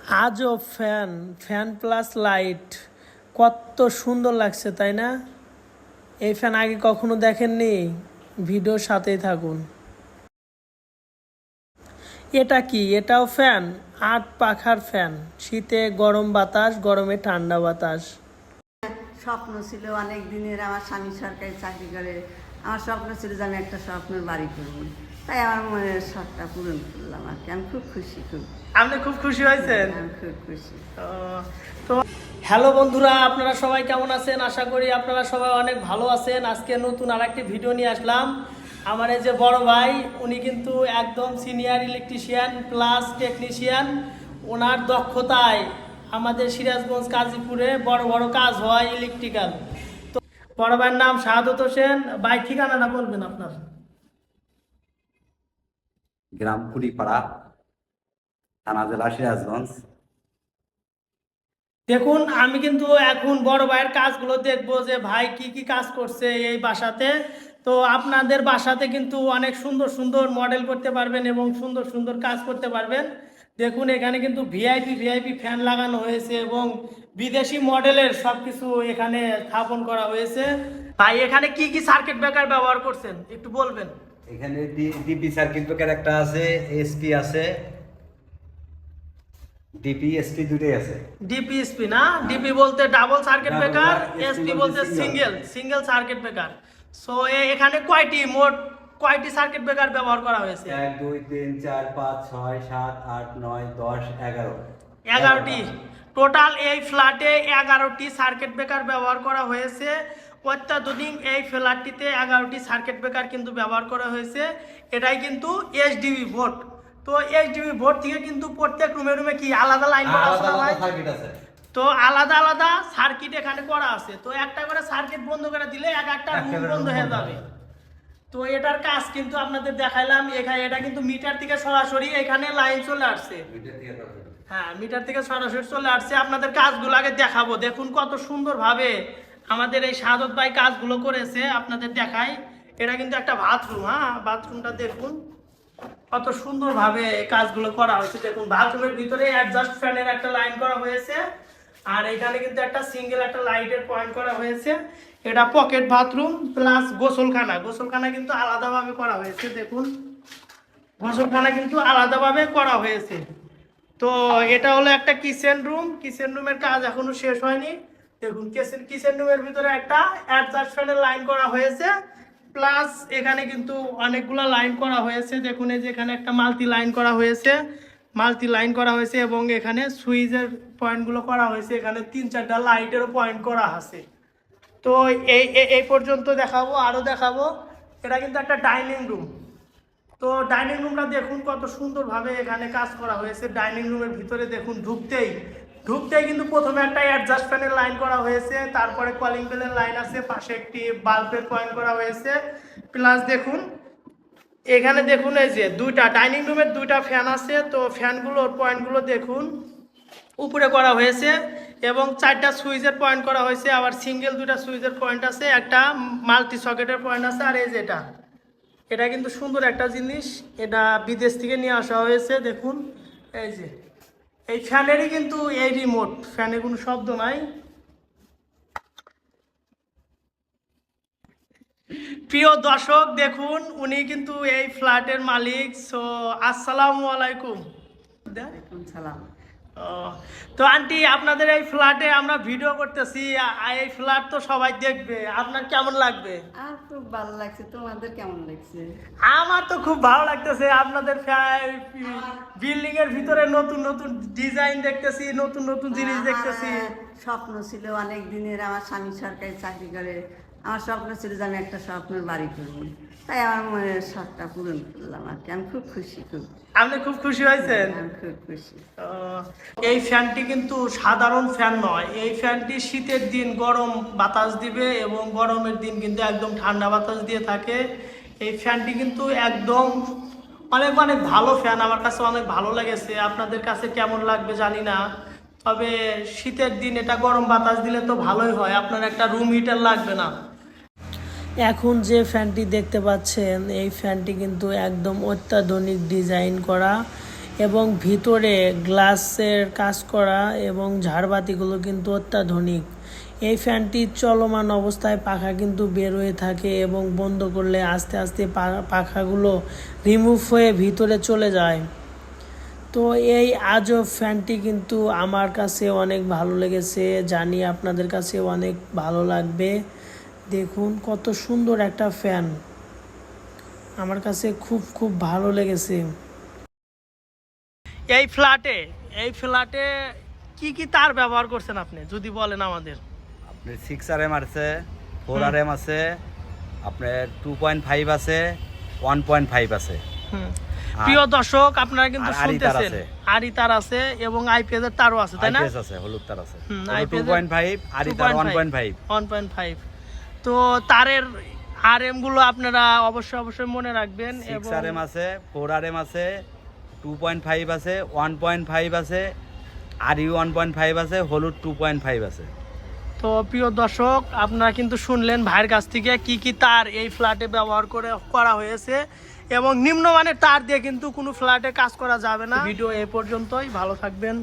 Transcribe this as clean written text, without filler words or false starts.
আজও fan fan plus light কত সুন্দর লাগছে তাই না? এই ফ্যান আগে কখনো দেখেননি? ভিডিওর সাথেই থাকুন। এটা কি? এটাও ফ্যান, 8 পাখার ফ্যান। শীতে গরম বাতাস, গরমে ঠান্ডা বাতাস। স্বপ্ন ছিল অনেক দিনের, আমার স্বামী সরকারি চাকরি করে। আমার স্বপ্ন ছিল যে আমি একটা স্বপ্নের বাড়ি করবো, তাই আমার মনের শখটা পূরণ করলাম আর কি। আমি খুব খুশি, আপনি খুব খুশি হয়েছেন? আমি খুব খুশি। তো হ্যালো বন্ধুরা, আপনারা সবাই কেমন আছেন? আশা করি আপনারা সবাই অনেক ভালো আছেন। আজকে নতুন আরেকটি ভিডিও নিয়ে আসলাম। আমার এই যে বড় ভাই, উনি কিন্তু একদম সিনিয়র ইলেকট্রিশিয়ান প্লাস টেকনিশিয়ান। ওনার দক্ষতায় আমাদের সিরাজগঞ্জ কাজীপুরে বড় বড় কাজ হয় ইলেকট্রিক্যাল। তো বড় ভাইয়ের নাম শাহাদত হোসেন। ভাই ঠিকানাটা বলবেন আপনার? গ্রাম কুড়িপাড়া, থানা জেলা সিরাজগঞ্জ। দেখুন, আমি কিন্তু এখন বড় ভাইয়ের কাজগুলো দেখবো যে ভাই কি কি কাজ করছে এই বাসাতে। তো আপনাদের বাসাতে কিন্তু অনেক সুন্দর সুন্দর মডেল করতে পারবেন এবং সুন্দর সুন্দর কাজ করতে পারবেন। দেখুন, এখানে কিন্তু ভিআইপি ভিআইপি ফ্যান লাগানো হয়েছে এবং বিদেশি মডেলের সব কিছু এখানে স্থাপন করা হয়েছে। ভাই এখানে কি কি সার্কিট ব্রেকার ব্যবহার করছেন একটু বলবেন? এখানে ডিপি সার্কিট ব্রেকার একটা আছে, এসপি আছে, ডিপি এসপি দুটোই আছে। ডিপিএসপি না? ডিপি বলতে ডাবল সার্কিট ব্রেকার, এসপি বলতে single single. Single circuit breaker. So এখানে কয়টি সার্কিট ব্রেকার ব্যবহার করা হয়েছে? 1 2 3 4 5 6 7 8 9 10 11। 11টি। টোটাল এই ফ্ল্যাটে 11টি সার্কিট ব্রেকার ব্যবহার করা হয়েছে। অত্যাধুনিক এই ফ্ল্যাটটিতে 11টি সার্কিট ব্রেকার কিন্তু ব্যবহার করা হয়েছে। এটাই কিন্তু এইচডিবি বোর্ড। তো এইচডিবি বোর্ড থেকে কিন্তু প্রত্যেক রুমে রুমে কি আলাদা লাইন করা আছে আলাদা না আলাদা ভাই? সার্কিট আছে। তো আলাদা আলাদা সার্কিট এখানে করা আছে। তো একটা করে সার্কিট বন্ধ করে দিলে এক একটা রুম বন্ধ হয়ে যাবে। তো এটার কাজ কিন্তু আপনাদের দেখাইলাম। এখানে এটা কিন্তু মিটার থেকে সরাসরি এখানে লাইন চলে আসছে। হ্যাঁ, মিটার থেকে সরাসরি চলে আসছে। আপনাদের কাজগুলো আগে দেখাবো। দেখুন কত সুন্দরভাবে আমাদের এই শাহাদত ভাই কাজগুলো করেছে, আপনাদের দেখাই। এটা কিন্তু একটা বাথরুম। হ্যাঁ, বাথরুমটা দেখুন কত সুন্দরভাবে এই কাজগুলো করা হয়েছে। দেখুন, বাথরুমের ভিতরে অ্যাডজাস্ট ফ্যানের একটা লাইন করা হয়েছে, আর এখানে কিন্তু একটা সিঙ্গেল একটা লাইটের পয়েন্ট করা হয়েছে। এটা পকেট বাথরুম প্লাস গোসলখানা কিন্তু আলাদাভাবে করা হয়েছে। দেখুন, গোসলখানা কিন্তু আলাদাভাবে করা হয়েছে। তো এটা হলো একটা কিচেন রুম। কিচেন রুমের কাজ এখনো শেষ হয়নি। দেখুন, কিচেন রুমের ভিতরে একটা অ্যাডজাস্ট ফ্যানের লাইন করা হয়েছে, প্লাস এখানে কিন্তু অনেকগুলো লাইন করা হয়েছে। দেখুন, এই যে এখানে একটা মাল্টি লাইন করা হয়েছে এবং এখানে সুইচের পয়েন্টগুলো করা হয়েছে। এখানে 3-4টা লাইটেরও পয়েন্ট করা আছে। তো এই এই পর্যন্ত দেখাবো, আরও দেখাবো। এটা কিন্তু একটা ডাইনিং রুম। তো ডাইনিং রুমটা দেখুন কত সুন্দরভাবে এখানে কাজ করা হয়েছে। ডাইনিং রুমের ভিতরে দেখুন, ঢুকতেই কিন্তু প্রথমে একটা অ্যাডজাস্ট ফ্যানের লাইন করা হয়েছে, তারপরে কলিং বেলের লাইন আছে, পাশে একটি বাল্বের পয়েন্ট করা হয়েছে। প্লাস দেখুন, এখানে দেখুন এই যে ডাইনিং রুমের 2টা ফ্যান আছে। তো ফ্যানগুলোর পয়েন্টগুলো দেখুন উপরে করা হয়েছে এবং 4টা সুইচের পয়েন্ট করা হয়েছে। আবার সিঙ্গেল 2টা সুইচের পয়েন্ট আছে, একটা মাল্টি সকেটের পয়েন্ট আছে। আর এই যে এটা কিন্তু সুন্দর একটা জিনিস, এটা বিদেশ থেকে নিয়ে আসা হয়েছে। দেখুন, এই যে এই ফ্যানেরই কিন্তু এই রিমোট, ফ্যানে কোনো শব্দ নাই। প্রিয় দর্শক, দেখুন উনি কিন্তু এই ফ্ল্যাটের মালিক। সো আসসালামু আলাইকুম। ওয়ালাইকুম সালাম। ও, তো আন্টি, আপনাদের এই ফ্ল্যাটে আমরা ভিডিও করতেছি। এই ফ্ল্যাট তো সবাই দেখবে, আপনার কেমন লাগবে? আর খুব ভালো লাগছে। তোমাদের কেমন লাগছে? আমার তো খুব ভালো লাগতেছে। আপনাদের বিল্ডিং এর ভিতরে নতুন নতুন ডিজাইন দেখতেছি, নতুন নতুন জিনিস দেখতেছি। স্বপ্ন ছিল অনেক দিনের, আমার স্বামী সরকারি চাকরি করে। আমার স্বপ্ন ছিল যে আমি একটা স্বপ্নের বাড়ি করবো, তাই আমার মনের শখটা পূরণ করলাম আর কি। আমি খুব খুশি, আপনি খুব খুশি হয়েছেন? আমি খুব খুশি। এই ফ্যানটি কিন্তু সাধারণ ফ্যান নয়। এই ফ্যানটি শীতের দিন গরম বাতাস দিবে এবং গরমের দিন কিন্তু একদম ঠান্ডা বাতাস দিয়ে থাকে। এই ফ্যানটি কিন্তু একদম অনেক অনেক ভালো ফ্যান। আমার কাছে অনেক ভালো লেগেছে। আপনাদের কাছে কেমন লাগবে জানি না, তবে শীতের দিন এটা গরম বাতাস দিলে তো ভালোই হয়, আপনার একটা রুম হিটার লাগবে না। এখন যে ফ্যানটি দেখতে পাচ্ছেন, এই ফ্যানটি কিন্তু একদম অত্যাধুনিক ডিজাইন করা এবং ভিতরে গ্লাসের কাজ করা এবং ঝাড়বাতিগুলো কিন্তু অত্যাধুনিক। এই ফ্যানটি চলমান অবস্থায় পাখা কিন্তু বের হয়ে থাকে এবং বন্ধ করলে আস্তে আস্তে পাখাগুলো রিমুভ হয়ে ভিতরে চলে যায়। তো এই আজব ফ্যানটি কিন্তু আমার কাছে অনেক ভালো লেগেছে, জানি আপনাদের কাছে অনেক ভালো লাগবে। দেখুন কত সুন্দর একটা ফ্যান, আমার কাছে খুব খুব ভালো লেগেছে। এই ফ্ল্যাটে কি কি তার ব্যবহার করছেন আপনি যদি বলেন আমাদের? আপনার 6RM আছে, 4RM আছে, আপনার 2.5 আছে, 1.5 আছে। প্রিয় দর্শক, আপনারা কিন্তু আর আড়ি তার শুনতেছেন আছে। আড়ি তার আছে এবং আইপিএস এর তারও আছে, তাই না? আইপিএস আছে, হলুদ তার আছে। IPS 2.5 আর তার 1.5। 1.5। তো তারের আরএম গুলো আপনারা অবশ্যই মনে রাখবেন। এবং 6RM আছে, 4RM আছে, 2.5 আছে, 1.5 আছে, আর 1.5 আছে, হলুদ 2.5 আছে। তো প্রিয় দর্শক, আপনারা কিন্তু শুনলেন ভাইয়ের কাছ থেকে কি কি তার এই ফ্ল্যাটে ব্যবহার করা হয়েছে এবং নিম্নমানের তার দিয়ে কিন্তু কোনো ফ্ল্যাটে কাজ করা যাবে না। ভিডিও এই পর্যন্তই, ভালো থাকবেন।